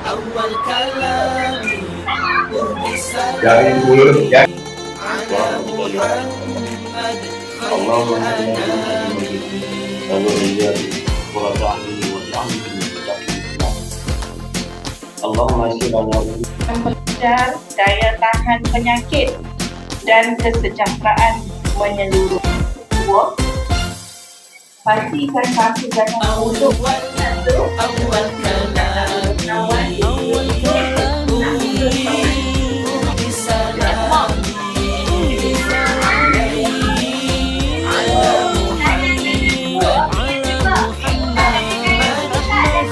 أول كلامي أهدي Jangan سلامي dulu ya. على محمد خير اللهم صل على الأنام. محمد وذريته قرة أعين واجعلنا من المتقين. اللهم اجعلنا Memperkejar daya tahan penyakit dan kesejahteraan menyeluruh. Dua, pastikan kaki jangan untuk أول كلامي أهدي سلامي على محمد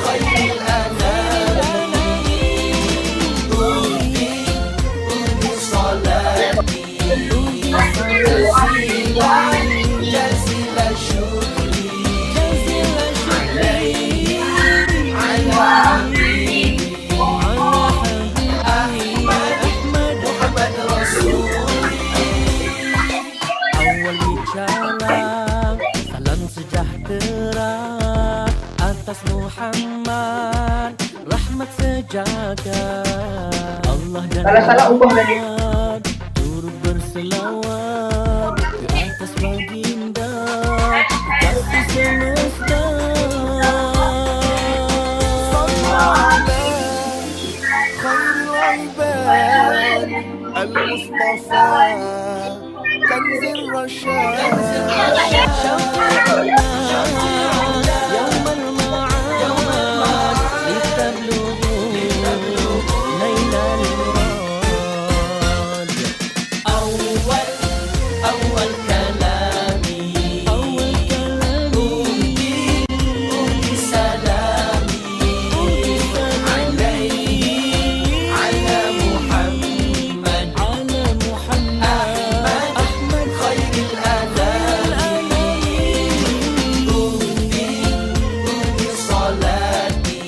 خير الأنام. أهدي صلاتي جزيل شكري عليه على حبيبي أحمد محمد رسولي. Awal bicara salam sejahtera atas Muhammad, rahmat sejaga Allah dan Salah-salah ubah tadi. Muhammad, turut berselawat ke atas baginda kekasih semesta. المصطفى كنز الرشاد شفيعنا يوم المعاد لتبلغوا نيل المراد. أول كلامي أهدي سلامي عليه على محمد أحمد خير الأنام. أهدي صلاتي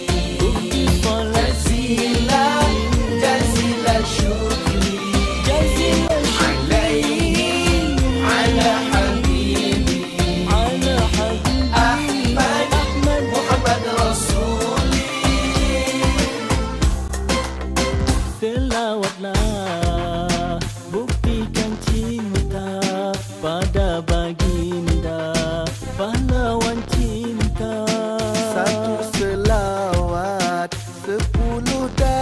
جزيل شكري عليه على حبيبي أحمد محمد رسولي. Selawatlah buktikan cinta pada baginda pahlawan cinta. Satu selawat, 10 dah